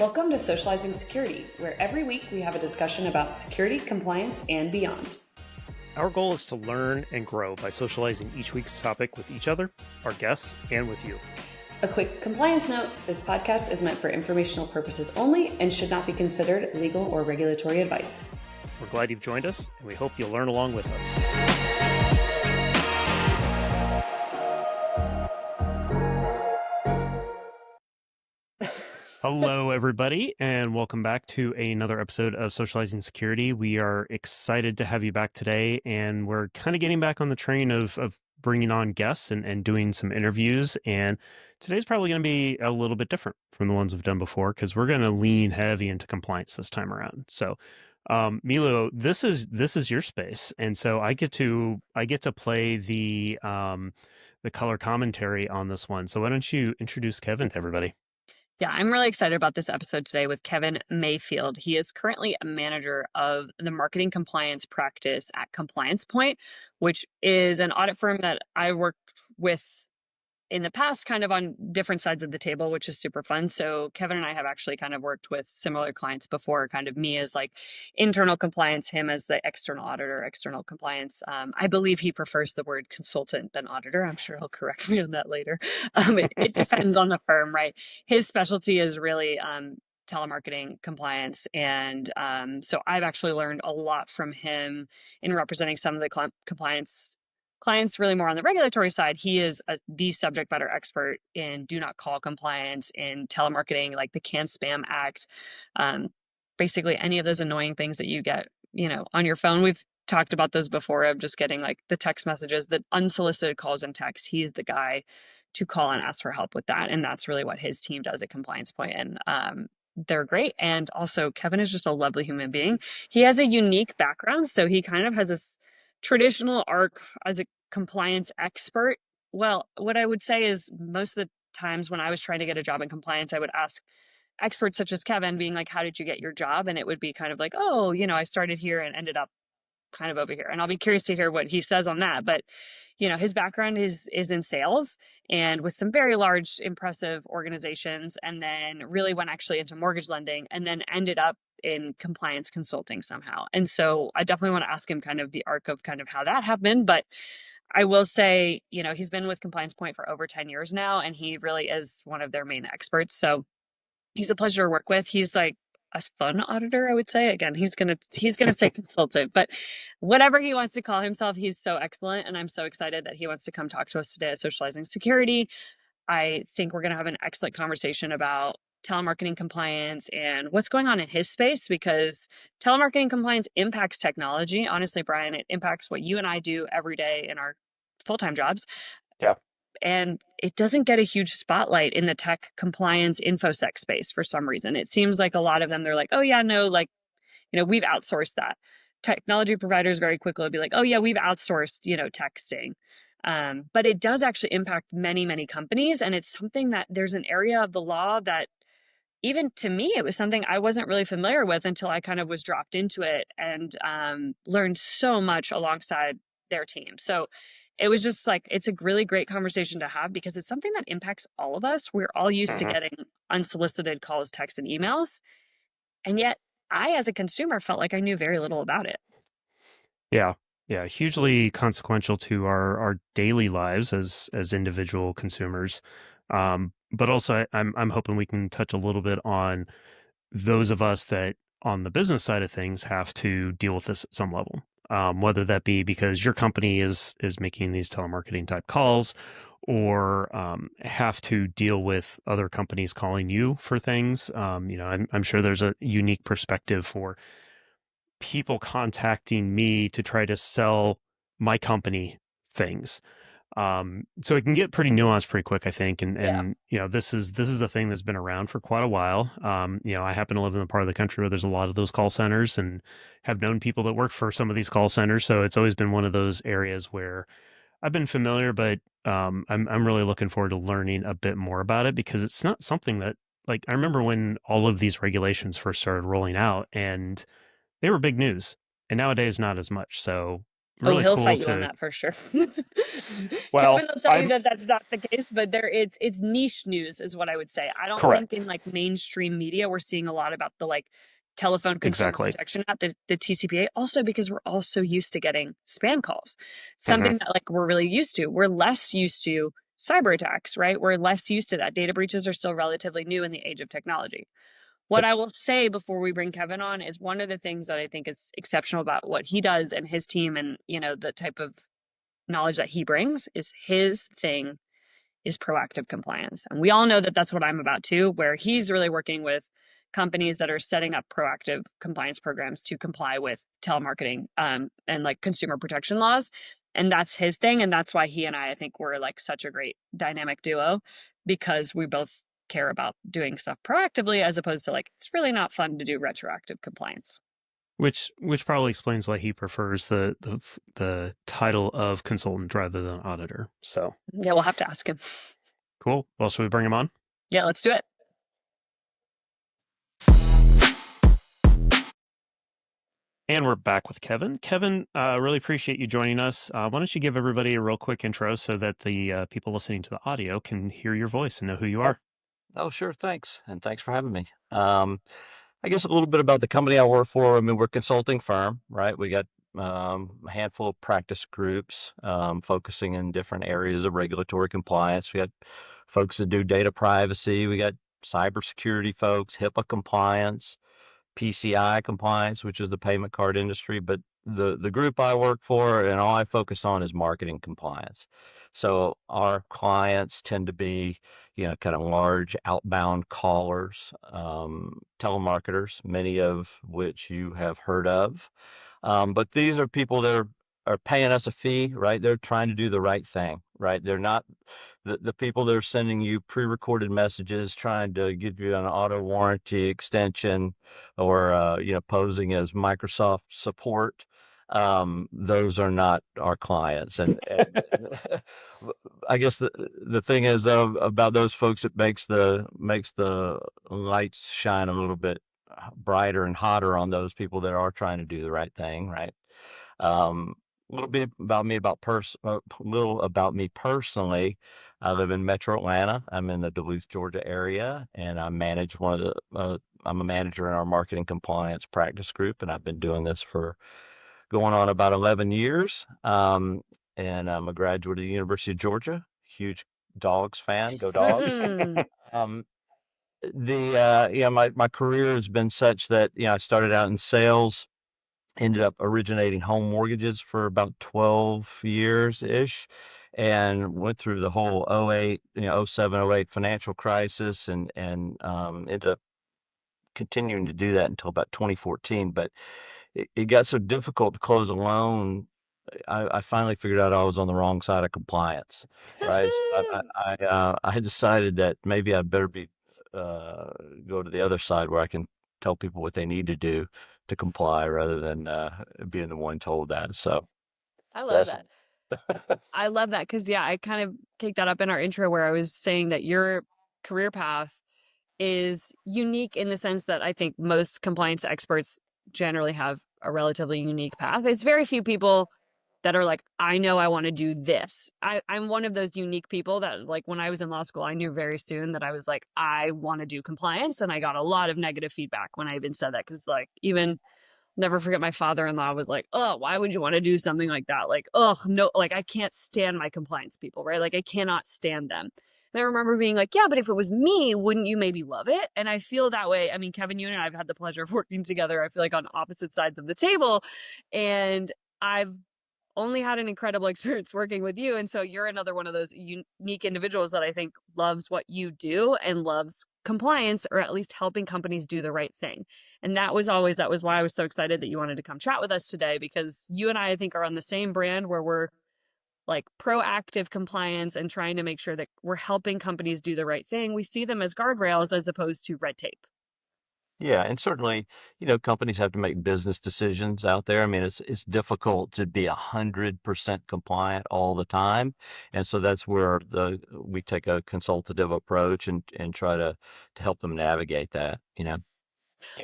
Welcome to Socializing Security, where every week we have a discussion about security, compliance, and beyond. Our goal is to learn and grow by socializing each week's topic with each other, our guests, and with you. A quick compliance note, this podcast is meant for informational purposes only and should not be considered legal or regulatory advice. We're glad you've joined us, and we hope you'll learn along with us. Hello, everybody, and welcome back to another episode of Socializing Security. We are excited to have you back today, and we're kind of getting back on the train of bringing on guests and doing some interviews. And today's probably going to be a little bit different from the ones we've done before because we're going to lean heavy into compliance this time around. So, Milou, this is your space, and so I get to play the color commentary on this one. So why don't you introduce Kevin to everybody? Yeah, I'm really excited about this episode today with Kevin Mayfield. He is currently a manager of the marketing compliance practice at CompliancePoint, which is an audit firm that I worked with in the past, kind of on different sides of the table, which is super fun. So Kevin and I have actually kind of worked with similar clients before, kind of me as like internal compliance, him as the external auditor, external compliance. I believe he prefers the word consultant than auditor. I'm sure he'll correct me on that later. It depends on the firm, right? His specialty is really telemarketing compliance. And so I've actually learned a lot from him in representing some of the compliance clients really more on the regulatory side. He is the subject matter expert in do not call compliance, in telemarketing, like the Can Spam Act, basically any of those annoying things that you get, on your phone. We've talked about those before of just getting like the text messages, the unsolicited calls and texts. He's the guy to call and ask for help with that. And that's really what his team does at CompliancePoint. And they're great. And also Kevin is just a lovely human being. He has a unique background. So he kind of has this traditional arc as a compliance expert. Well, what I would say is most of the times when I was trying to get a job in compliance, I would ask experts such as Kevin being like, how did you get your job? And it would be kind of like, oh, I started here and ended up kind of over here. And I'll be curious to hear what he says on that. But, his background is in sales and with some very large, impressive organizations, and then really went actually into mortgage lending and then ended up in compliance consulting somehow. And so I definitely want to ask him kind of the arc of kind of how that happened. But I will say, he's been with CompliancePoint for over 10 years now, and he really is one of their main experts. So he's a pleasure to work with. He's like a fun auditor, I would say. Again, he's gonna say consultant, but whatever he wants to call himself, he's so excellent. And I'm so excited that he wants to come talk to us today at Socializing Security. I think we're gonna have an excellent conversation about telemarketing compliance and what's going on in his space, because telemarketing compliance impacts technology. Honestly, Brian, it impacts what you and I do every day in our full-time jobs. Yeah. And it doesn't get a huge spotlight in the tech compliance infosec space for some reason. It seems like a lot of them, they're like, oh yeah, no, like, we've outsourced that. Technology providers very quickly will be like, oh yeah, we've outsourced, texting. But it does actually impact many, many companies. And it's something that there's an area of the law that even to me, it was something I wasn't really familiar with until I kind of was dropped into it and learned so much alongside their team. So it was just like, it's a really great conversation to have because it's something that impacts all of us. We're all used to getting unsolicited calls, texts, and emails. And yet I, as a consumer, felt like I knew very little about it. Yeah. Yeah. Hugely consequential to our daily lives as individual consumers. But also I'm hoping we can touch a little bit on those of us that on the business side of things have to deal with this at some level. Whether that be because your company is making these telemarketing type calls, or have to deal with other companies calling you for things. I'm sure there's a unique perspective for people contacting me to try to sell my company things. So it can get pretty nuanced pretty quick, I think. And this is the thing that's been around for quite a while. I happen to live in a part of the country where there's a lot of those call centers and have known people that work for some of these call centers. So it's always been one of those areas where I've been familiar, but I'm really looking forward to learning a bit more about it because it's not something that, like, I remember when all of these regulations first started rolling out and they were big news, and nowadays not as much. So Oh, really he'll cool fight you on to, that for sure. well, Kevin will tell you I'm that that's not the case, but it's niche news is what I would say. I don't think correct. in like mainstream media we're seeing a lot about the like Telephone Consumer Exactly. Protection Act, the TCPA, also because we're all so used to getting spam calls. Hmm. Something that like we're really used to. We're less used to cyber attacks, right? We're less used to that. Data breaches are still relatively new in the age of technology. What Yep. I will say before we bring Kevin on is one of the things that I think is exceptional about what he does and his team and, the type of knowledge that he brings is his thing is proactive compliance. And we all know that that's what I'm about too, where he's really working with companies that are setting up proactive compliance programs to comply with telemarketing and like consumer protection laws. And that's his thing. And that's why he and I think we're like such a great dynamic duo because we both care about doing stuff proactively as opposed to like, it's really not fun to do retroactive compliance. Which probably explains why he prefers the title of consultant rather than auditor. So Yeah, we'll have to ask him. cool. Well, should we bring him on? Yeah, let's do it. And we're back with Kevin. Kevin, really appreciate you joining us. Why don't you give everybody a real quick intro so that the people listening to the audio can hear your voice and know who you Oh, are? oh, sure. Thanks. And thanks for having me. I guess a little bit about the company I work for. I mean, we're a consulting firm, right? We got a handful of practice groups focusing in different areas of regulatory compliance. We got folks that do data privacy. We got cybersecurity folks, HIPAA compliance, PCI compliance, which is the payment card industry. But the group I work for and all I focus on is marketing compliance. So our clients tend to be, kind of large outbound callers, telemarketers, many of which you have heard of. But these are people that are paying us a fee, right? They're trying to do the right thing, right? They're not the people that are sending you pre-recorded messages trying to give you an auto warranty extension or posing as Microsoft support. Those are not our clients, and I guess the thing is about those folks, it makes the lights shine a little bit brighter and hotter on those people that are trying to do the right thing, right? Um, a little bit about me little about me personally. I live in Metro Atlanta. I'm in the Duluth, Georgia area, and I manage I'm a manager in our marketing compliance practice group, and I've been doing this for going on about 11 years. And I'm a graduate of the University of Georgia. Huge Dogs fan. Go Dogs. Um, my career has been such that, I started out in sales, ended up originating home mortgages for about 12 years ish, and went through the whole '08, '07, '08 financial crisis, and ended up continuing to do that until about 2014. But it got so difficult to close a loan. I finally figured out I was on the wrong side of compliance, right? So I decided that maybe I'd better uh, go to the other side where I can tell people what they need to do to comply rather than being the one told that. So I love that's that. I love that because, yeah, I kind of take that up in our intro where I was saying that your career path is unique in the sense that I think most compliance experts generally have a relatively unique path. It's very few people that are like, I know I want to do this. I'm one of those unique people that, like, when I was in law school, I knew very soon that I was like, I want to do compliance. And I got a lot of negative feedback when I even said that. Cause, like, even never forget my father-in-law was like, oh, why would you want to do something like that? Like, oh, no, like I can't stand my compliance people, right? Like I cannot stand them. And I remember being like, yeah, but if it was me, wouldn't you maybe love it? And I feel that way. I mean, Kevin, you and I have had the pleasure of working together, I feel like on opposite sides of the table. And I've only had an incredible experience working with you. And so you're another one of those unique individuals that I think loves what you do and loves compliance, or at least helping companies do the right thing. And that was why I was so excited that you wanted to come chat with us today, because you and I think, are on the same brand where we're like proactive compliance and trying to make sure that we're helping companies do the right thing. We see them as guardrails as opposed to red tape. Yeah, and certainly, companies have to make business decisions out there. I mean, it's difficult to be 100% compliant all the time, and so that's where the we take a consultative approach and try to help them navigate that.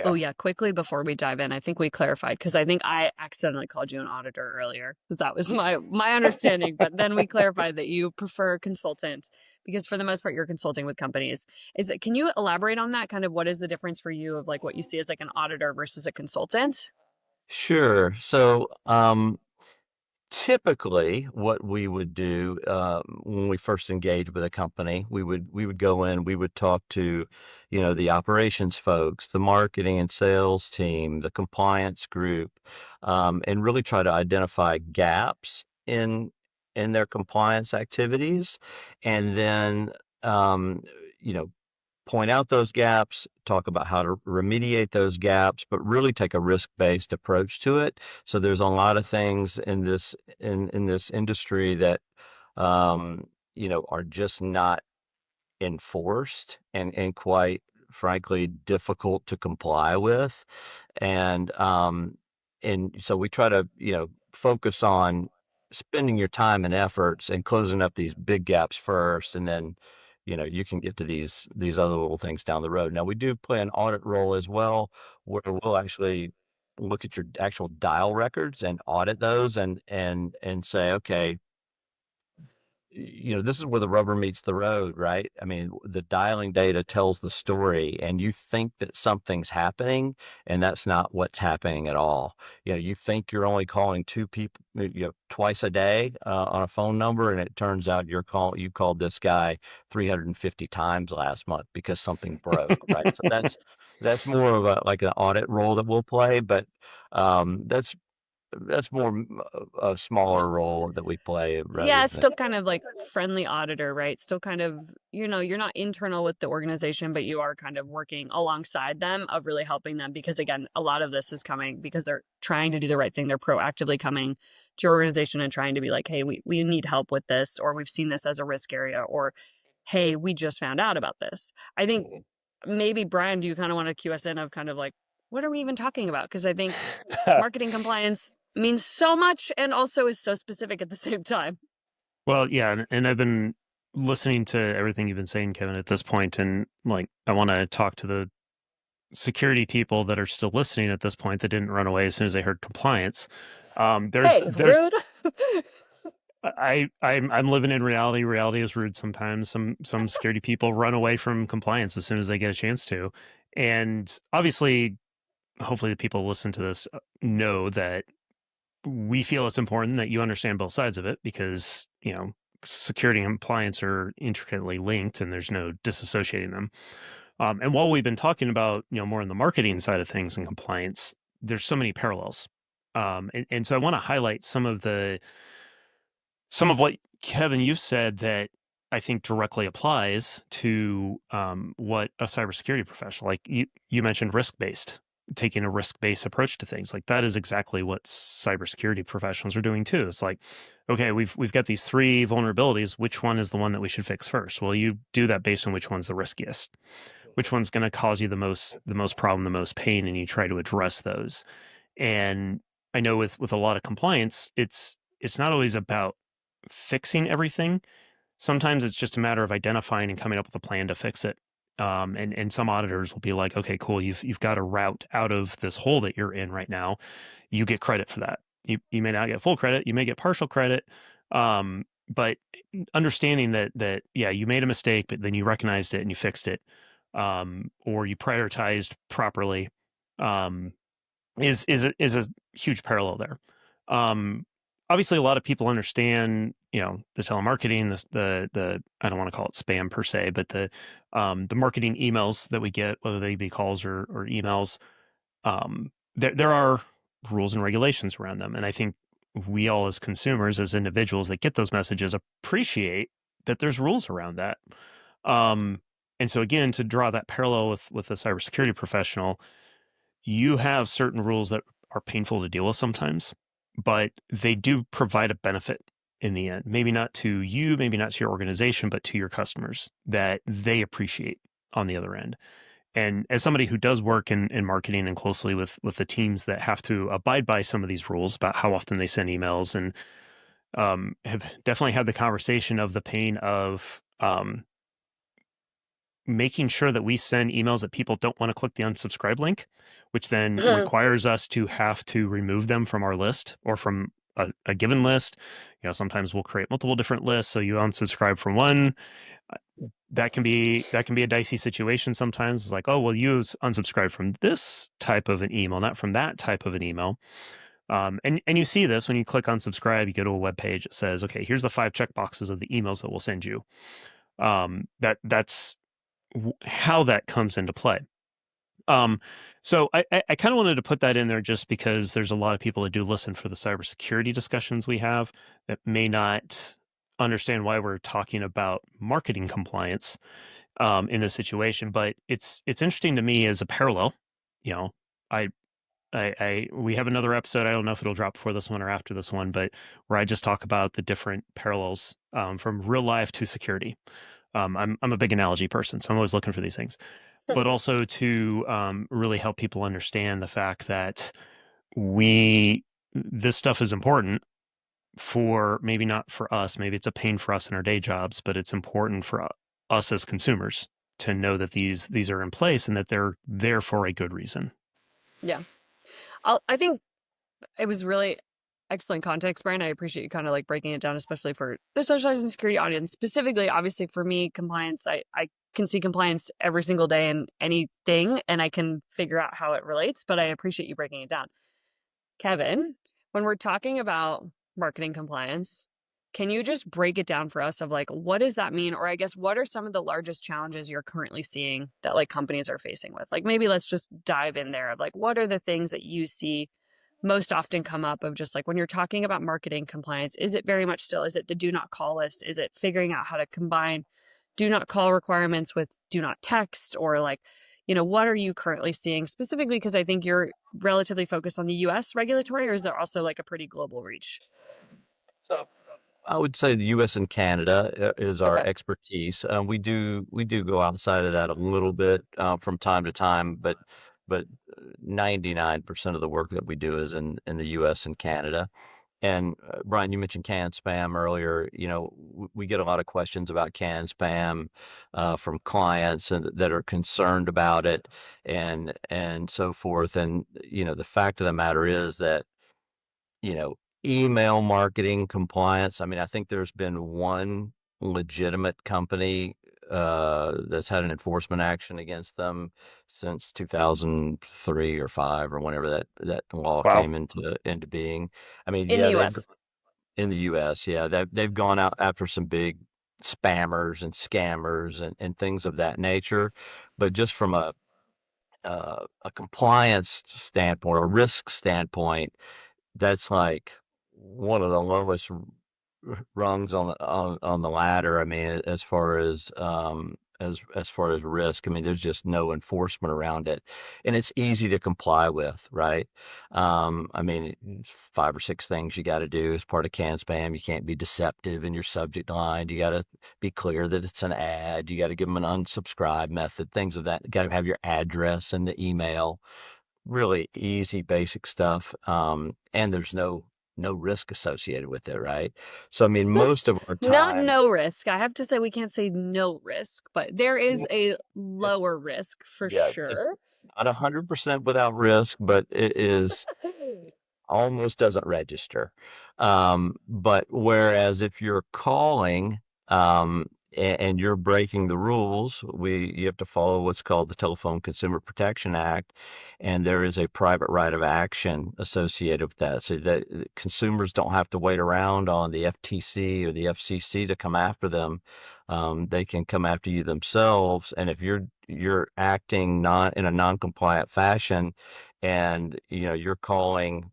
Oh yeah, quickly before we dive in, I think we clarified because I think I accidentally called you an auditor earlier because that was my understanding. But then we clarified that you prefer consultant because for the most part you're consulting with companies. Can you elaborate on that? Kind of what is the difference for you of like what you see as like an auditor versus a consultant? Sure. So, typically, what we would do when we first engage with a company, we would go in, we would talk to, the operations folks, the marketing and sales team, the compliance group, and really try to identify gaps in their compliance activities, and then um, you know point out those gaps, talk about how to remediate those gaps, but really take a risk-based approach to it. So there's a lot of things in this industry that are just not enforced and quite frankly difficult to comply with. And so we try to focus on spending your time and efforts and closing up these big gaps first, and then you can get to these other little things down the road. Now we do play an audit role as well, where we'll actually look at your actual dial records and audit those and say, okay, this is where the rubber meets the road, right? I mean, the dialing data tells the story, and you think that something's happening, and that's not what's happening at all. You think you're only calling two people, twice a day on a phone number, and it turns out you called this guy 350 times last month because something broke, right? So that's more of like an audit role that we'll play, but that's more a smaller role that we play rather Yeah, it's than. still kind of like friendly auditor, right? Still kind of, you're not internal with the organization, but you are kind of working alongside them of really helping them because again, a lot of this is coming because they're trying to do the right thing. They're proactively coming to your organization and trying to be like, hey, we need help with this, or we've seen this as a risk area, or hey, we just found out about this. I think maybe Brian, do you kind of want to cue us in of kind of like, what are we even talking about? Because I think marketing compliance means so much and also is so specific at the same time. Well, yeah, and I've been listening to everything you've been saying, Kevin, at this point, and like I want to talk to the security people that are still listening at this point that didn't run away as soon as they heard compliance. There's Hey, rude. I'm living in reality. Reality is rude sometimes. Some security people run away from compliance as soon as they get a chance to, and obviously, hopefully, the people who listen to this know that we feel it's important that you understand both sides of it because, security and compliance are intricately linked and there's no disassociating them. And while we've been talking about, more on the marketing side of things and compliance, there's so many parallels. And so I want to highlight some of what, Kevin, you've said that I think directly applies to what a cybersecurity professional, like you mentioned risk-based, taking a risk-based approach to things. Like that is exactly what cybersecurity professionals are doing too. It's like, okay, we've got these three vulnerabilities. Which one is the one that we should fix first? Well, you do that based on which one's the riskiest, which one's going to cause you the most problem, the most pain, and you try to address those. And I know with a lot of compliance, it's not always about fixing everything. Sometimes it's just a matter of identifying and coming up with a plan to fix it. And some auditors will be like, okay, cool, you've got a route out of this hole that you're in right now. You get credit for that. You may not get full credit, you may get partial credit. But understanding that yeah, you made a mistake, but then you recognized it and you fixed it, or you prioritized properly, um, is a huge parallel there. Um, Obviously, a lot of people understand, the telemarketing, the I don't want to call it spam per se, but the marketing emails that we get, whether they be calls or emails. There are rules and regulations around them, and I think we all, as consumers, as individuals that get those messages, appreciate that there's rules around that. Um, and so, again, to draw that parallel with a cybersecurity professional, you have certain rules that are painful to deal with sometimes, but they do provide a benefit in the end. Maybe not to you, maybe not to your organization, but to your customers that they appreciate on the other end. And as somebody who does work in marketing and closely with the teams that have to abide by some of these rules about how often they send emails, and have definitely had the conversation of the pain of making sure that we send emails that people don't want to click the unsubscribe link, which then requires us to have to remove them from our list or from a given list. Sometimes we'll create multiple different lists. So you unsubscribe from one. That can be a dicey situation sometimes. It's like, oh, well, you unsubscribe from this type of an email, not from that type of an email. And you see this when you click unsubscribe, you go to a web page. It says, okay, here's the 5 checkboxes of the emails that we'll send you. That's how that comes into play. So I kind of wanted to put that in there just because there's a lot of people that do listen for the cybersecurity discussions we have that may not understand why we're talking about marketing compliance in this situation. But it's interesting to me as a parallel. I we have another episode. I don't know if it'll drop before this one or after this one, but where I just talk about the different parallels from real life to security. I'm a big analogy person, so I'm always looking for these things, but also to really help people understand the fact that this stuff is important for maybe not for us. Maybe it's a pain for us in our day jobs, but it's important for us as consumers to know that these are in place and that they're there for a good reason. Yeah. I think it was really excellent context, Brian. I appreciate you kind of like breaking it down, especially for the socialized and security audience. Specifically, obviously for me, compliance, I can see compliance every single day in anything, and I can figure out how it relates, but I appreciate you breaking it down. Kevin, when we're talking about marketing compliance, can you just break it down for us of like, what does that mean? Or I guess, what are some of the largest challenges you're currently seeing that like companies are facing with? Like, maybe let's just dive in there of like, what are the things that you see most often come up of just like when you're talking about marketing compliance? Is it very much still, is it the do not call list? Is it figuring out how to combine do not call requirements with do not text? Or like, what are you currently seeing specifically? Because I think you're relatively focused on the US regulatory, or is there also like a pretty global reach? So I would say the U.S. and Canada is our Okay. expertise. We do go outside of that a little bit from time to time, but 99% of the work that we do is in the U.S. and Canada. And Brian, you mentioned canned spam earlier. We get a lot of questions about canned spam from clients and that are concerned about it, and so forth. And the fact of the matter is that you know, email marketing compliance. I mean, I think there's been one legitimate company that's had an enforcement action against them since 2003 or five or whenever that law Wow. came into being. I mean, In the yeah, they've US. in the U.S. Yeah, they've gone out after some big spammers and scammers and things of that nature, but just from a compliance standpoint or risk standpoint, that's like one of the lowest rungs on the ladder. I mean, as far as risk, I mean, there's just no enforcement around it, and it's easy to comply with, right? I mean, it's 5 or 6 things you got to do as part of can spam. You can't be deceptive in your subject line. You got to be clear that it's an ad. You got to give them an unsubscribe method, things of that. You got to have your address and the email. Really easy, basic stuff. And there's no risk associated with it, right? So, I mean, most of our Not time, no risk. I have to say we can't say no risk, but there is well, a it's, lower risk for yeah, it's sure. not 100% without risk, but it is almost doesn't register. But whereas if you're calling and you're breaking the rules, you have to follow what's called the Telephone Consumer Protection Act, and there is a private right of action associated with that, so that consumers don't have to wait around on the FTC or the FCC to come after them. They can come after you themselves, and if you're acting not in a non-compliant fashion, and you're calling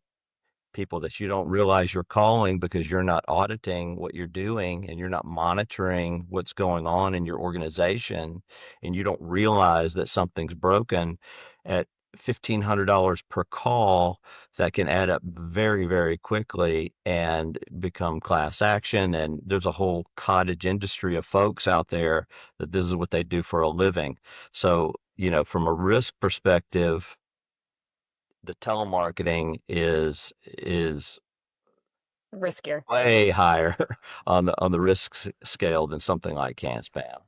people that you don't realize you're calling because you're not auditing what you're doing and you're not monitoring what's going on in your organization, and you don't realize that something's broken at $1,500 per call, that can add up very, very quickly and become class action. And there's a whole cottage industry of folks out there that this is what they do for a living. So, from a risk perspective, the telemarketing is Riskier. way higher on the risk scale than something like can spam.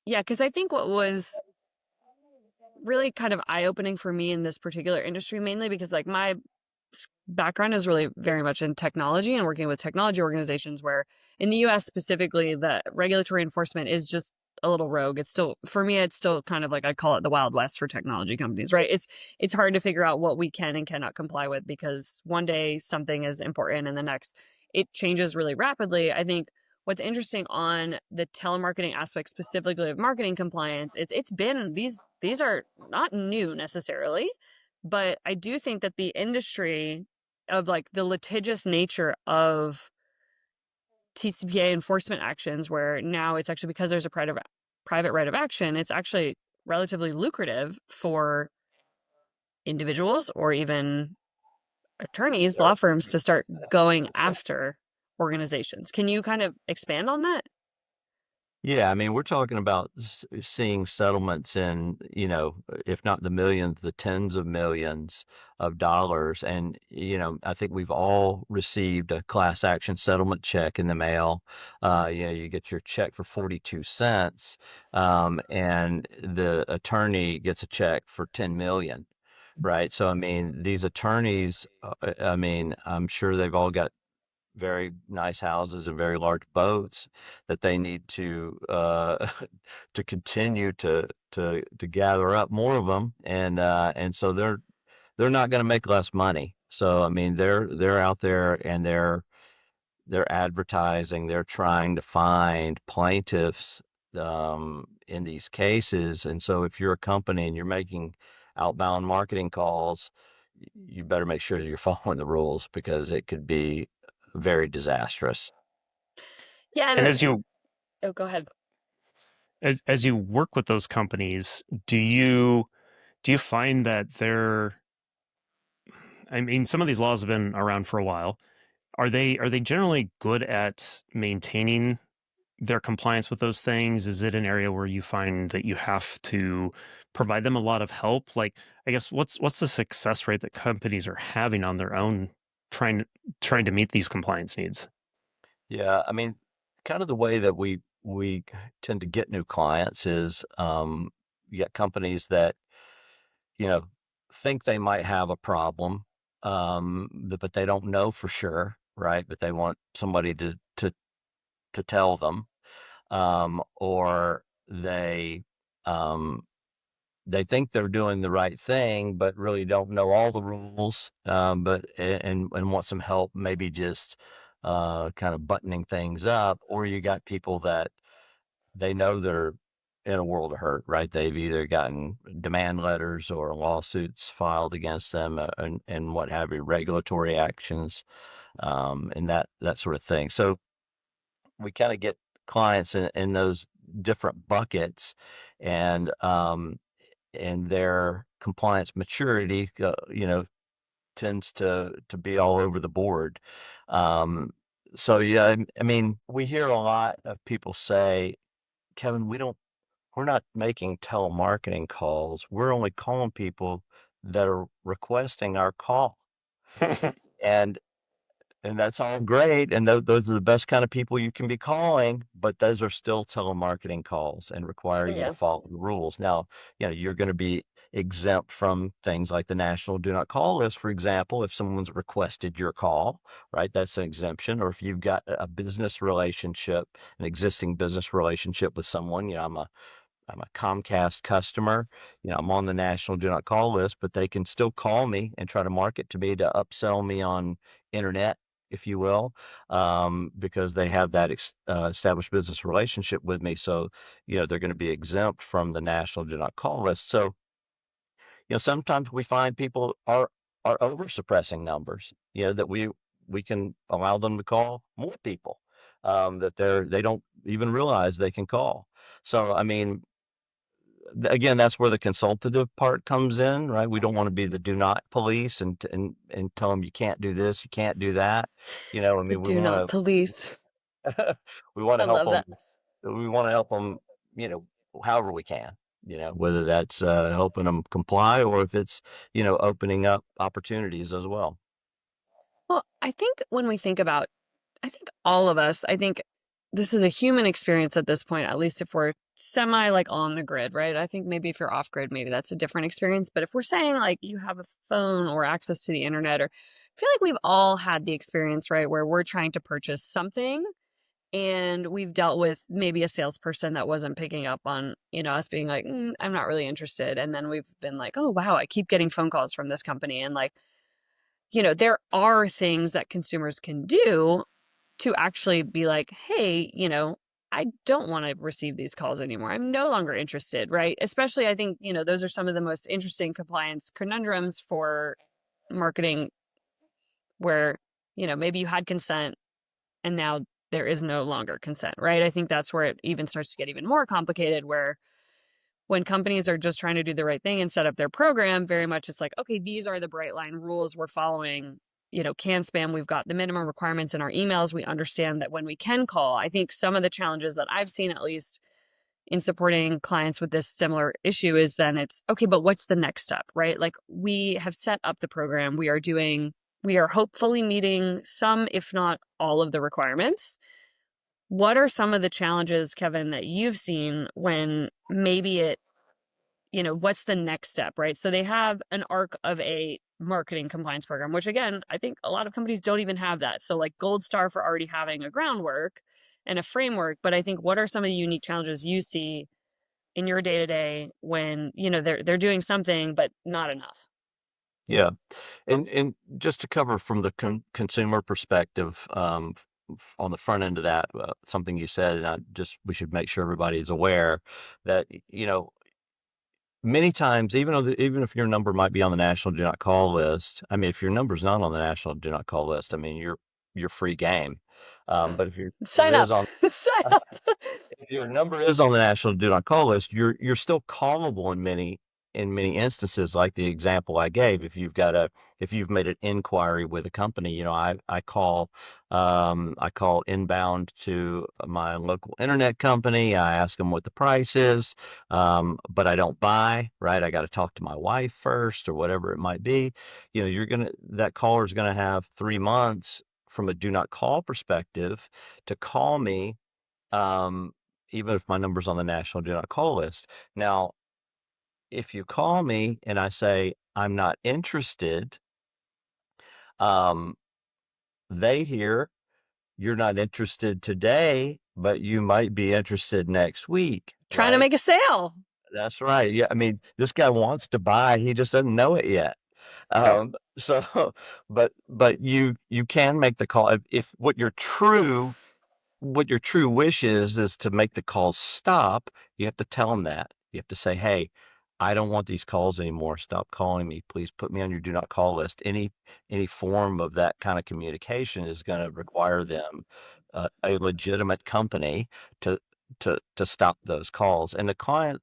Yeah, because I think what was really kind of eye-opening for me in this particular industry, mainly because like my background is really very much in technology and working with technology organizations, where in the US specifically, the regulatory enforcement is just a little rogue. It's still, for me, it's still kind of like, I call it the Wild West for technology companies, right? It's hard to figure out what we can and cannot comply with, because one day something is important and the next it changes really rapidly. I think what's interesting on the telemarketing aspect specifically of marketing compliance is it's been, these are not new necessarily, but I do think that the industry of like the litigious nature of TCPA enforcement actions, where now it's actually, because there's a private right of action, it's actually relatively lucrative for individuals or even attorneys, law firms, to start going after organizations. Can you kind of expand on that? Yeah, I mean, we're talking about seeing settlements in, if not the millions, the tens of millions of dollars. And, I think we've all received a class action settlement check in the mail. You get your check for 42 cents, and the attorney gets a check for 10 million, right? So, I mean, these attorneys, I mean, I'm sure they've all got very nice houses and very large boats that they need to to continue to gather up more of them, and so they're not going to make less money. So I mean they're out there and they're advertising, they're trying to find plaintiffs in these cases. And so if you're a company and you're making outbound marketing calls, you better make sure that you're following the rules, because it could be very disastrous. Yeah, And and oh, go ahead. as you work with those companies, do you find that they're, I mean, some of these laws have been around for a while. Are they generally good at maintaining their compliance with those things? Is it an area where you find that you have to provide them a lot of help? Like, I guess what's the success rate that companies are having on their own trying trying to meet these compliance needs? Yeah, I mean, kind of the way that we tend to get new clients is you get companies that, you know, think they might have a problem, but they don't know for sure, right? But they want somebody to tell them, or um, they think they're doing the right thing, but really don't know all the rules, and want some help, maybe just kind of buttoning things up. Or you got people that they know they're in a world of hurt, right? They've either gotten demand letters or lawsuits filed against them, and what have you, regulatory actions, and that sort of thing. So we kind of get clients in those different buckets, and their compliance maturity, tends to be all over the board. Um, so yeah, I mean, we hear a lot of people say, Kevin, we're not making telemarketing calls. We're only calling people that are requesting our call. And that's all great, and those are the best kind of people you can be calling, but those are still telemarketing calls and require you to Yeah. follow the rules. Now, you're going to be exempt from things like the National Do Not Call list, for example, if someone's requested your call, right? That's an exemption. Or if you've got a business relationship, an existing business relationship with someone, I'm a Comcast customer. I'm on the National Do Not Call list, but they can still call me and try to market to me to upsell me on internet, if you will, because they have that established business relationship with me. So, they're going to be exempt from the National Do Not Call list. So, sometimes we find people are over suppressing numbers. That we can allow them to call more people, that they don't even realize they can call. So, I mean, again, that's where the consultative part comes in, right? We don't want to be the do not police and tell them you can't do this, you can't do that. I The mean, we do not want police. to we want I to help love them. that. We want to help them, however we can. Whether that's helping them comply, or if it's opening up opportunities as well. Well, I think when we think about, I think all of us, I think this is a human experience at this point, at least if we're semi like on the grid, right? I think maybe if you're off grid, maybe that's a different experience. But if we're saying like you have a phone or access to the internet, or I feel like we've all had the experience, right, where we're trying to purchase something and we've dealt with maybe a salesperson that wasn't picking up on, us being like, I'm not really interested. And then we've been like, oh, wow, I keep getting phone calls from this company. And like, there are things that consumers can do to actually be like, hey, I don't want to receive these calls anymore. I'm no longer interested, right? Especially, I think, those are some of the most interesting compliance conundrums for marketing where, maybe you had consent and now there is no longer consent, right? I think that's where it even starts to get even more complicated, where when companies are just trying to do the right thing and set up their program, very much it's like, okay, these are the bright line rules we're following. Can spam, we've got the minimum requirements in our emails. We understand that when we can call, I think some of the challenges that I've seen, at least in supporting clients with this similar issue, is then it's, okay, but what's the next step, right? Like, we have set up the program. We are hopefully meeting some, if not all of the requirements. What are some of the challenges, Kevin, that you've seen when maybe what's the next step, right? So they have an arc of a marketing compliance program, which again, I think a lot of companies don't even have that. So like gold star for already having a groundwork and a framework. But I think, what are some of the unique challenges you see in your day to day when, they're doing something, but not enough? Yeah. And just to cover from the consumer perspective, on the front end of that, something you said, and we should make sure everybody is aware that, many times, even if your number might be on the national do not call list, I mean, if your number's not on the national do not call list, I mean, you're free game. But if your number Sign is up. on Sign up. if your number is on the national do not call list, you're still callable in many instances, like the example I gave. If you've made an inquiry with a company, I call inbound to my local internet company. I ask them what the price is, but I don't buy, right? I got to talk to my wife first, or whatever it might be. That caller is gonna have 3 months from a do not call perspective to call me, um, even if my number's on the national do not call list. Now, if you call me and I say I'm not interested, um, they hear you're not interested today, but you might be interested next week, Trying to right? make a sale. That's right. Yeah, I mean, this guy wants to buy, he just doesn't know it yet. So, but you can make the call if what your true wish is to make the calls stop. You have to tell them that. You have to say, hey, I don't want these calls anymore. Stop calling me. Please put me on your do not call list. Any form of that kind of communication is going to require them, a legitimate company, to to stop those calls. And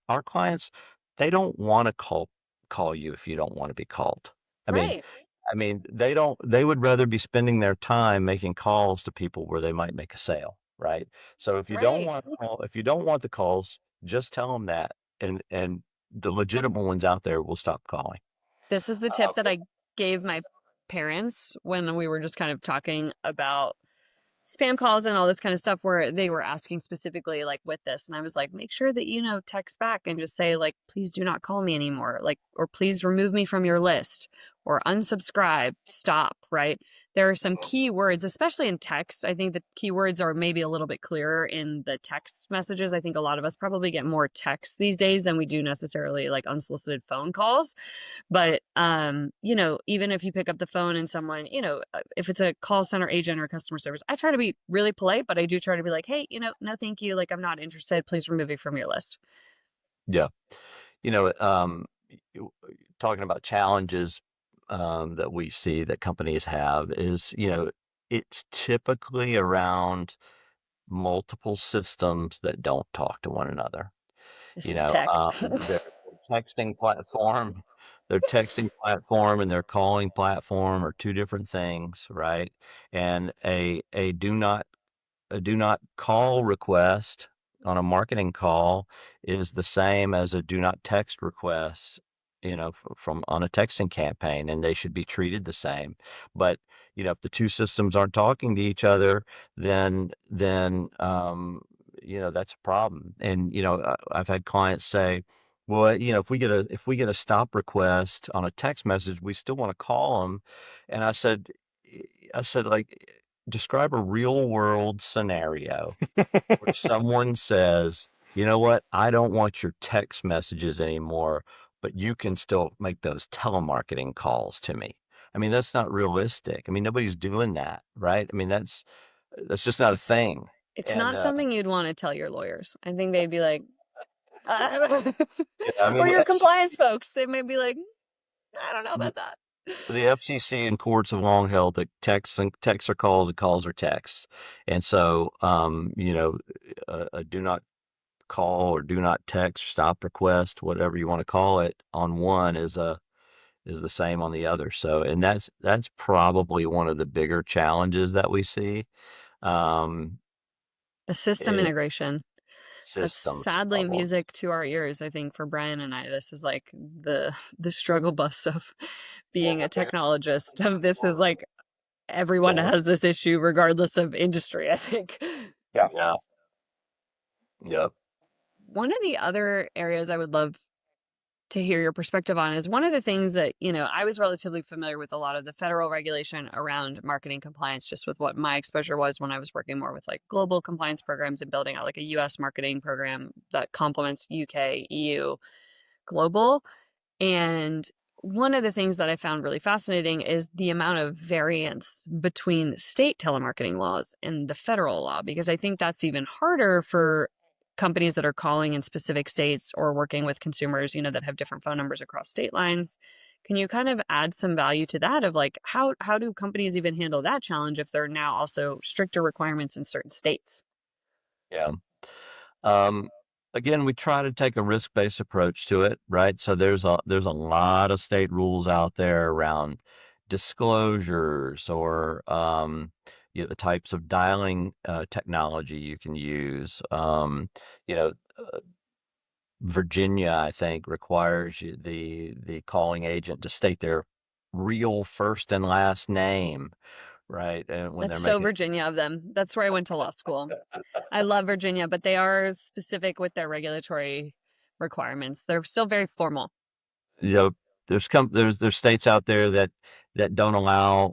our clients, they don't want to call you if you don't want to be called. I mean, Right. they would rather be spending their time making calls to people where they might make a sale, right? So Right. if you don't want the calls, just tell them that, and the legitimate ones out there will stop calling. This is the tip that I gave my parents when we were just kind of talking about spam calls and all this kind of stuff, where they were asking specifically like with this, and I was like, make sure that text back and just say like, please do not call me anymore, like, or please remove me from your list, or unsubscribe, stop, right? There are some key words, especially in text. I think the keywords are maybe a little bit clearer in the text messages. I think a lot of us probably get more texts these days than we do necessarily like unsolicited phone calls. But even if you pick up the phone and someone, if it's a call center agent or customer service, I try to be really polite, but I do try to be like, hey, no, thank you. Like, I'm not interested. Please remove me from your list. Yeah. You know, talking about challenges, that we see that companies have is, it's typically around multiple systems that don't talk to one another. This You is know, tech. texting platform, their texting platform and their calling platform are two different things, right? And a do not call request on a marketing call is the same as a do not text request, from on a texting campaign, and they should be treated the same. But, if the two systems aren't talking to each other, then that's a problem. And I've had clients say, well, if we get a stop request on a text message, we still want to call them. And I said, like, describe a real world scenario where someone says, you know what, I don't want your text messages anymore, but you can still make those telemarketing calls to me. I mean, that's not realistic. I mean, nobody's doing that, right? I mean, that's just not a It's thing. it's And not something you'd want to tell your lawyers. I think they'd be like, yeah, I mean, or your compliance folks. They may be like, I don't know the, about that. the FCC and courts have long held that texts are calls and calls are texts. And so, a do not call or do not text, stop request, whatever you want to call it, on one is the same on the other. So, and that's probably one of the bigger challenges that we see. Um, The system it, integration. That's systems sadly problems. music to our ears. I think for Brian and I, this is like the struggle bus of being a technologist. Of this is like everyone Yeah. has this issue regardless of industry, I think. Yeah. Yep. One of the other areas I would love to hear your perspective on is one of the things that, I was relatively familiar with a lot of the federal regulation around marketing compliance, just with what my exposure was when I was working more with like global compliance programs and building out like a US marketing program that complements UK, EU, global. And one of the things that I found really fascinating is the amount of variance between state telemarketing laws and the federal law, because I think that's even harder for companies that are calling in specific states or working with consumers, that have different phone numbers across state lines. Can you kind of add some value to that of like how do companies even handle that challenge if there are now also stricter requirements in certain states? Yeah. Um, Again, we try to take a risk-based approach to it, right? So there's a lot of state rules out there around disclosures or the types of dialing technology you can use. You know, Virginia, I think, requires the calling agent to state their real first and last name, right? And when That's they're so making Virginia of them. That's where I went to law school. I love Virginia, but they are specific with their regulatory requirements. They're still very formal. you know, there's states out there that don't allow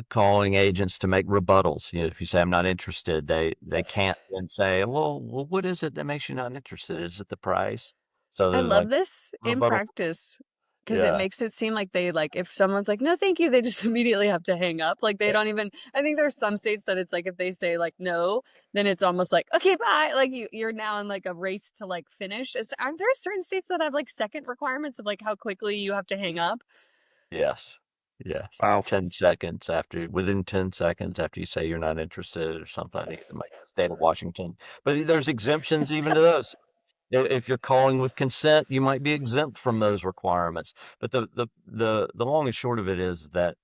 calling agents to make rebuttals. If you say I'm not interested, they can't then say, well, what is it that makes you not interested? Is it the price? So I there's love like this in rebuttal. practice because it Yeah. makes it seem like they like if someone's like, no, thank you, they just immediately have to hang up. Like they don't even, I think there's some states that it's like if they say like no, then it's almost like, okay, bye. Like you're now in like a race to like finish. Aren't there certain states that have like second requirements of like how quickly you have to hang up? Yes. Yes. Wow. Within 10 seconds after you say you're not interested or something, I think it might state of Washington. But there's exemptions even to those. If you're calling with consent, you might be exempt from those requirements. But the long and short of it is that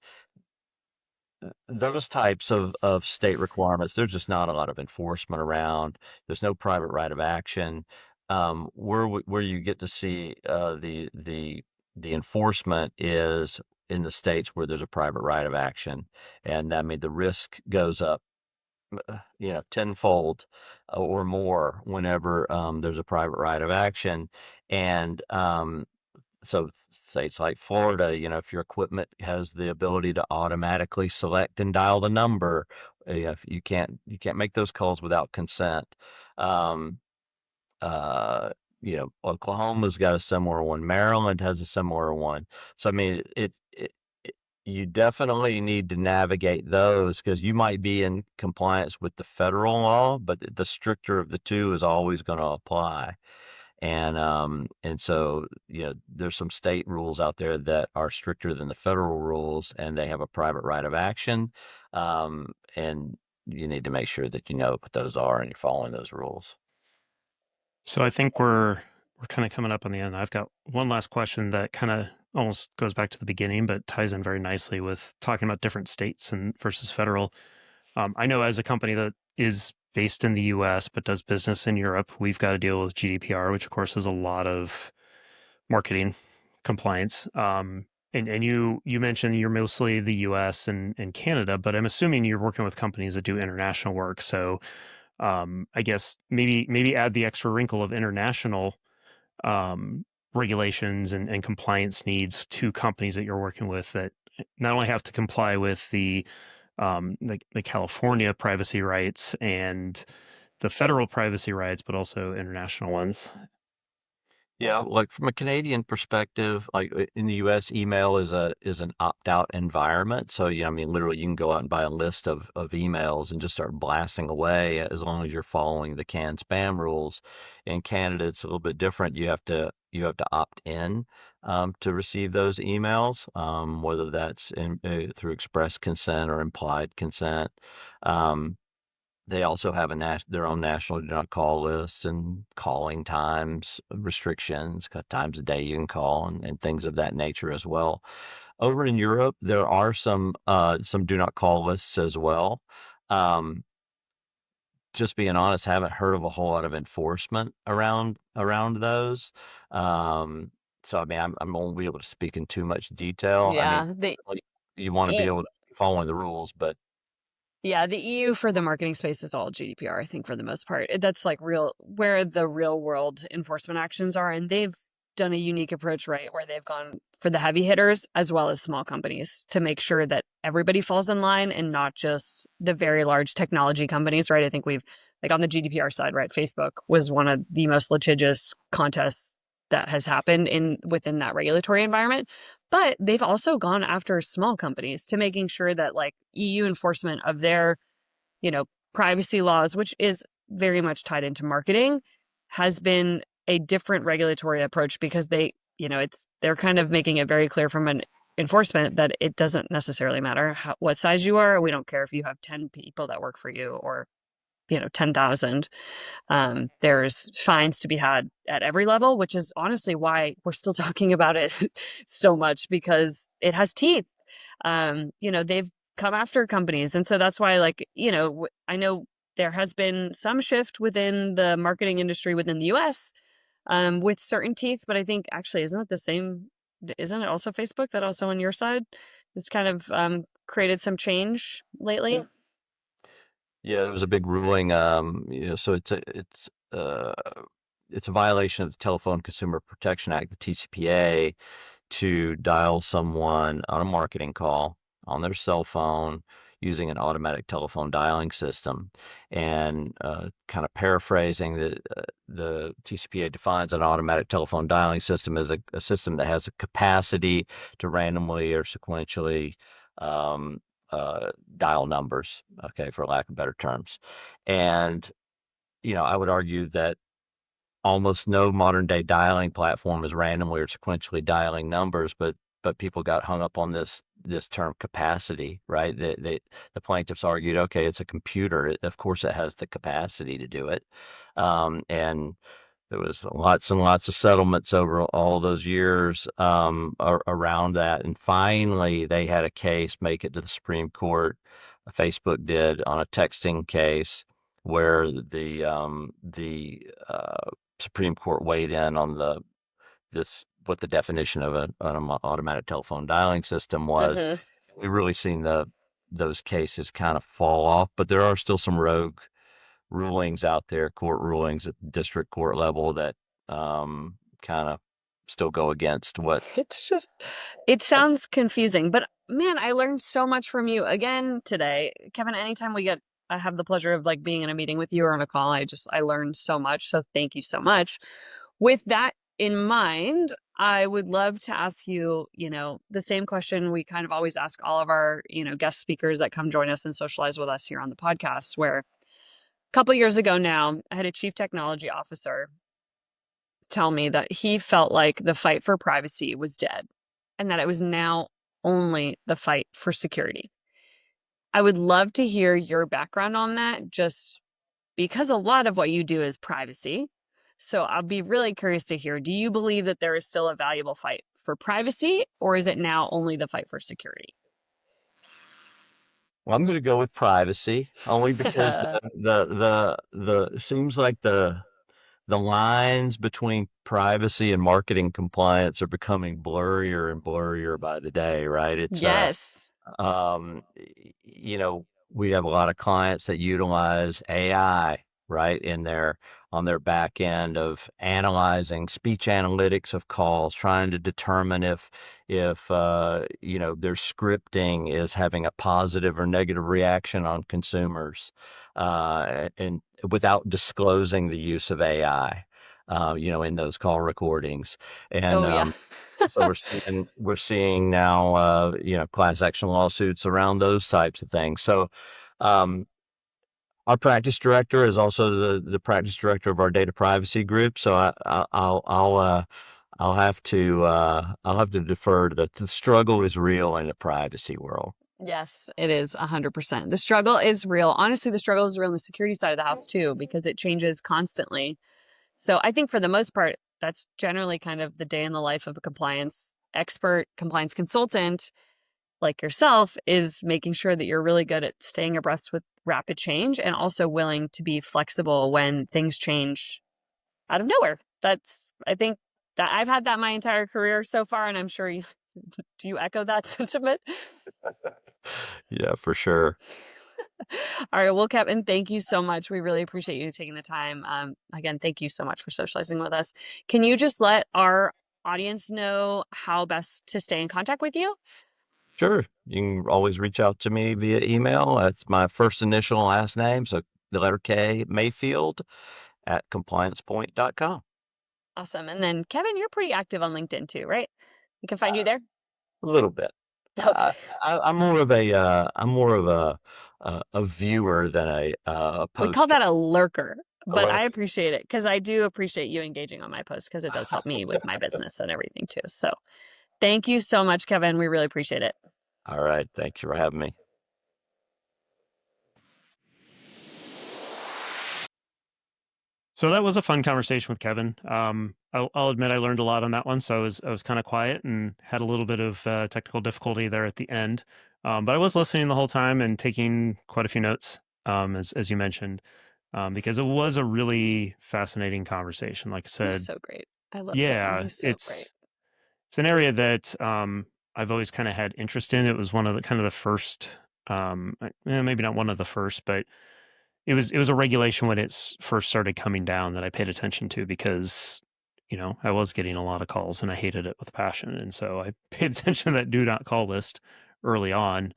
those types of state requirements, there's just not a lot of enforcement around. There's no private right of action. Where you get to see the enforcement is in the states where there's a private right of action, and I mean the risk goes up, tenfold or more whenever there's a private right of action, and so states like Florida, if your equipment has the ability to automatically select and dial the number, you can't make those calls without consent. Um, uh, Oklahoma's got a similar one. Maryland has a similar one. So I mean, you definitely need to navigate those because you might be in compliance with the federal law, but the stricter of the two is always going to apply. And so there's some state rules out there that are stricter than the federal rules, and they have a private right of action. And you need to make sure that you know what those are and you're following those rules. So I think we're kind of coming up on the end. I've got one last question that kind of almost goes back to the beginning, but ties in very nicely with talking about different states and versus federal. I know as a company that is based in the US but does business in Europe, we've got to deal with GDPR, which of course is a lot of marketing compliance. And you mentioned you're mostly the US and Canada, but I'm assuming you're working with companies that do international work. So I guess maybe add the extra wrinkle of international um, regulations and compliance needs to companies that you're working with that not only have to comply with the California privacy rights and the federal privacy rights, but also international ones. Yeah, like from a Canadian perspective, like in the US, email is an opt-out environment. So, I mean, literally you can go out and buy a list of emails and just start blasting away as long as you're following the canned spam rules. In Canada, it's a little bit different. You have to opt in to receive those emails, whether that's through express consent or implied consent. Um, they also have their own national do not call lists and calling times restrictions, times a day you can call, and things of that nature as well. Over in Europe, there are some do not call lists as well. Um, just being honest, haven't heard of a whole lot of enforcement around those. Um, so I mean, I won't be able to speak in too much detail. I mean, Yeah, the certainly you want to be E- able to follow the rules, but yeah, the EU for the marketing space is all GDPR, I think, for the most part. That's like real where the real world enforcement actions are, and they've done a unique approach, right, where they've gone for the heavy hitters as well as small companies to make sure that everybody falls in line and not just the very large technology companies, right? I think we've like on the GDPR side, right? Facebook was one of the most litigious contests that has happened in within that regulatory environment. But they've also gone after small companies to making sure that like EU enforcement of their, you know, privacy laws, which is very much tied into marketing, has been a different regulatory approach because they're kind of making it very clear from an enforcement that it doesn't necessarily matter what size you are. We don't care if you have 10 people that work for you or 10,000. There's fines to be had at every level, which is honestly why we're still talking about it so much because it has teeth. They've come after companies. And so that's why, like, I know there has been some shift within the marketing industry within the US with certain teeth, but I think actually, isn't it the same? Isn't it also Facebook that also on your side has kind of created some change lately? yeah, there was a big ruling. So uh, it's a violation of the Telephone Consumer Protection Act, the TCPA, to dial someone on a marketing call on their cell phone using an automatic telephone dialing system. And kind of paraphrasing, the TCPA defines an automatic telephone dialing system as a system that has a capacity to randomly or sequentially um, dial numbers, okay, for lack of better terms. And, I would argue that almost no modern day dialing platform is randomly or sequentially dialing numbers, but people got hung up on this term capacity, right? The plaintiffs argued, okay, it's a computer. Of course, it has the capacity to do it. And there was lots and lots of settlements over all those years around that. And finally, they had a case make it to the Supreme Court. Facebook did on a texting case where the Supreme Court weighed in on this what the definition of an automatic telephone dialing system was. Hmm. We've really seen those cases kind of fall off, but there are still some rogue rulings out there, court rulings at the district court level that kind of still go against what. It's just, it sounds confusing, but man, I learned so much from you again today. Kevin, anytime I have the pleasure of like being in a meeting with you or on a call, I learned so much. So thank you so much. With that in mind, I would love to ask you, the same question we kind of always ask all of our, guest speakers that come join us and socialize with us here on the podcast, where a couple years ago now, I had a chief technology officer tell me that he felt like the fight for privacy was dead and that it was now only the fight for security. I would love to hear your background on that, just because a lot of what you do is privacy. So I'll be really curious to hear, do you believe that there is still a valuable fight for privacy, or is it now only the fight for security? Well, I'm going to go with privacy only because the it seems like the lines between privacy and marketing compliance are becoming blurrier and blurrier by the day, right? It's Yes. um, y- you know, We have a lot of clients that utilize AI, right, on their back end of analyzing speech analytics of calls, trying to determine if their scripting is having a positive or negative reaction on consumers, and without disclosing the use of AI, in those call recordings. And Oh yeah. so we're seeing now, class action lawsuits around those types of things. So, um, our practice director is also the practice director of our data privacy group. So I'll have to defer to the struggle is real in the privacy world. Yes, it is 100%. The struggle is real. Honestly, the struggle is real on the security side of the house too, because it changes constantly. So I think for the most part, that's generally kind of the day in the life of a compliance expert, compliance consultant like yourself, is making sure that you're really good at staying abreast with rapid change and also willing to be flexible when things change out of nowhere. I think that I've had that my entire career so far, and I'm sure you do. You echo that sentiment? Yeah, for sure. All right. Well, Kevin, thank you so much. We really appreciate you taking the time. Again, thank you so much for socializing with us. Can you just let our audience know how best to stay in contact with you? Sure. You can always reach out to me via email. That's my first initial last name, so the letter K, Mayfield at compliancepoint.com. Awesome. And then, Kevin, you're pretty active on LinkedIn too, right? We can find you there. A little bit. Okay. I'm more of a viewer than a We call poster. that a lurker, A but I lurker. appreciate it because I do appreciate you engaging on my post because it does help me with my business and everything too. So thank you so much, Kevin. We really appreciate it. All right. Thanks for having me. So that was a fun conversation with Kevin. I'll admit I learned a lot on that one. So I was kind of quiet and had a little bit of technical difficulty there at the end. But I was listening the whole time and taking quite a few notes, as you mentioned, because it was a really fascinating conversation. Like I He's said, so great. I love Kevin. yeah, He's so great. it's an area that I've always kind of had interest in. It was one of the kind of the first, maybe not one of the first, but it was a regulation when first started coming down that I paid attention to because, I was getting a lot of calls and I hated it with passion. And so I paid attention to that do not call list early on.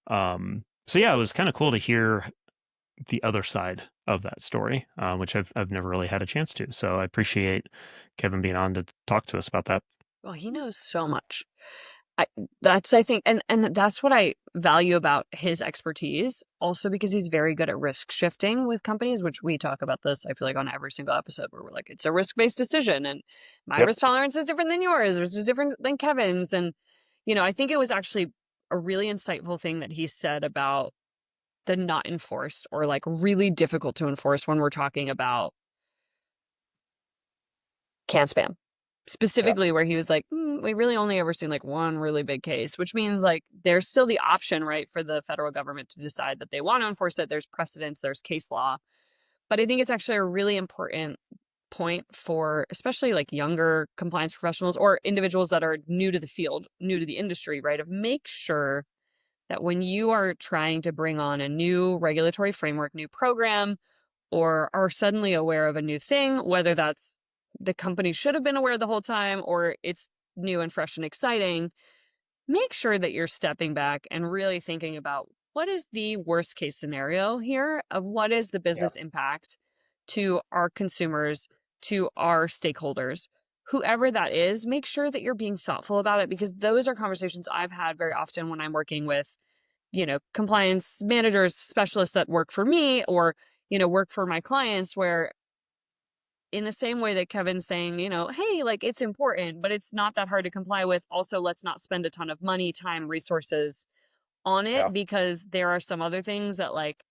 So yeah, it was kind of cool to hear the other side of that story, which I've never really had a chance to. So I appreciate Kevin being on to talk to us about that. Well, he knows so much. I think, and that's what I value about his expertise. Also, because he's very good at risk shifting with companies, which we talk about this. I feel like on every single episode where we're like, it's a risk-based decision, and my Yep. risk tolerance is different than yours, which is different than Kevin's. And I think it was actually a really insightful thing that he said about the not enforced or like really difficult to enforce when we're talking about can spam. Yeah. Specifically where he was like, we really only ever seen like one really big case, which means like there's still the option, right, for the federal government to decide that they want to enforce it. There's precedents, there's case law. But I think it's actually a really important point for especially like younger compliance professionals or individuals that are new to the field, new to the industry, right, of make sure that when you are trying to bring on a new regulatory framework, new program, or are suddenly aware of a new thing, whether that's the company should have been aware the whole time or it's new and fresh and exciting, make sure that you're stepping back and really thinking about what is the worst case scenario here of what is the Yeah. business impact to our consumers, to our stakeholders, whoever that is. Make sure that you're being thoughtful about it because those are conversations I've had very often when I'm working with compliance managers, specialists that work for me or work for my clients, where in the same way that Kevin's saying, hey, like it's important, but it's not that hard to comply with. Also, let's not spend a ton of money, time, resources on Yeah. it because there are some other things that like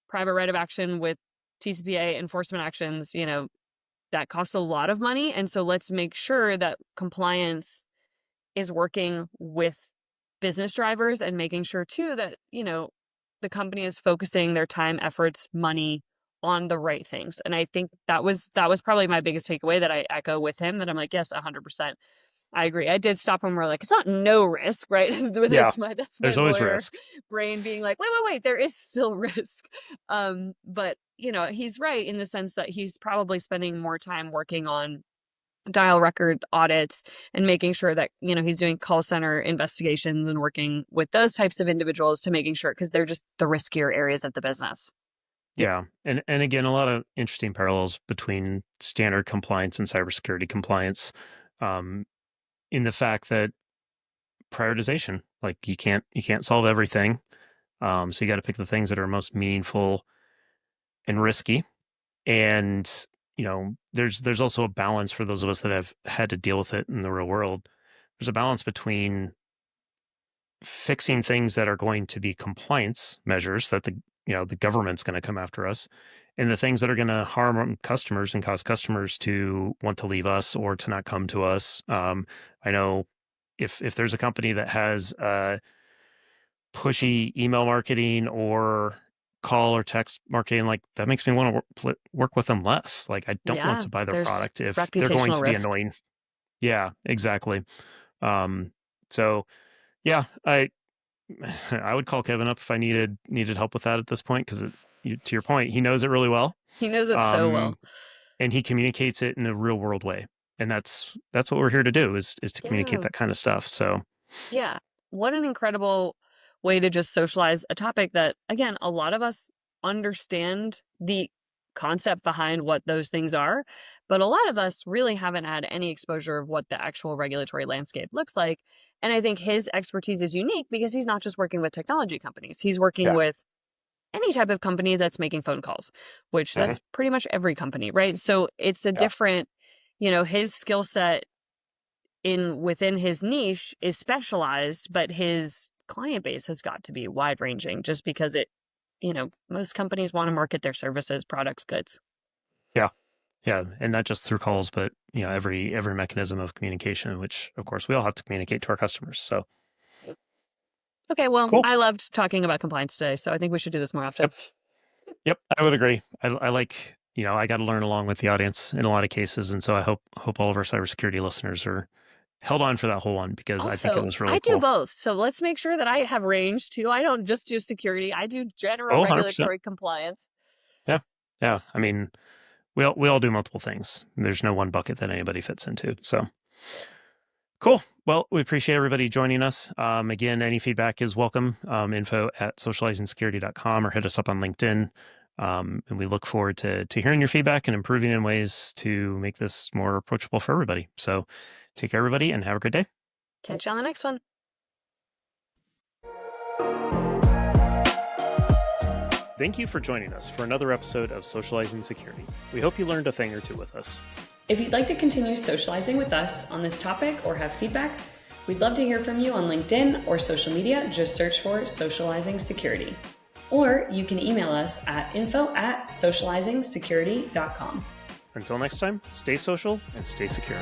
private right of action with TCPA enforcement actions, that costs a lot of money. And so let's make sure that compliance is working with business drivers and making sure too that, the company is focusing their time, efforts, money on the right things. And I think that was probably my biggest takeaway that I echo with him, that I'm like, yes, 100%. I agree. I did stop him. We're like, it's not no risk, right? Yeah, That's my there's always lawyer risk. brain being like, wait, there is still risk. But he's right in the sense that he's probably spending more time working on dial record audits and making sure that, he's doing call center investigations and working with those types of individuals to making sure, because they're just the riskier areas of the business. Yeah. And again, a lot of interesting parallels between standard compliance and cybersecurity compliance, um, in the fact that prioritization, like you can't solve everything. So you got to pick the things that are most meaningful and risky. And, there's also a balance for those of us that have had to deal with it in the real world. There's a balance between fixing things that are going to be compliance measures that the government's going to come after us, and the things that are going to harm customers and cause customers to want to leave us or to not come to us. I know if there's a company that has pushy email marketing or call or text marketing, like that makes me want to work with them less. Like I don't want Yeah, to buy their there's product if they're going reputational to be risk. annoying. Yeah, exactly. So yeah, I would call Kevin up if I needed help with that at this point, because to your point, he knows it really well, He knows it so well. and he communicates it in a real world way, and that's what we're here to do is to communicate Yeah. that kind of stuff. So Yeah. What an incredible way to just socialize a topic that, again, a lot of us understand the concept behind what those things are, but a lot of us really haven't had any exposure of what the actual regulatory landscape looks like. And I think his expertise is unique because he's not just working with technology companies. He's working yeah, with any type of company that's making phone calls, which Mhm. that's pretty much every company, right? So it's a Yeah, different, his skill set within his niche is specialized, but his client base has got to be wide ranging just because most companies want to market their services, products, goods. yeah, yeah, and not just through calls, but every mechanism of communication, which of course we all have to communicate to our customers. So Okay, well, cool. I loved talking about compliance today, so I think we should do this more often. Yep. Yep, I would agree. I like, I got to learn along with the audience in a lot of cases, and so I hope all of our cybersecurity listeners are held on for that whole one, because I think it Also, was really I do cool. both, so let's make sure that I have range too. I don't just do security; I do general Oh, 100%. regulatory compliance. Yeah, yeah. I mean, we all do multiple things. There's no one bucket that anybody fits into. So cool. Well, we appreciate everybody joining us. Again, any feedback is welcome. info@socializingsecurity.com, or hit us up on LinkedIn. And we look forward to hearing your feedback and improving in ways to make this more approachable for everybody. So take care, everybody, and have a great day. Catch you on the next one. Thank you for joining us for another episode of Socializing Security. We hope you learned a thing or two with us. If you'd like to continue socializing with us on this topic or have feedback, we'd love to hear from you on LinkedIn or social media. Just search for Socializing Security. Or you can email us at info@socializingsecurity.com. Until next time, stay social and stay secure.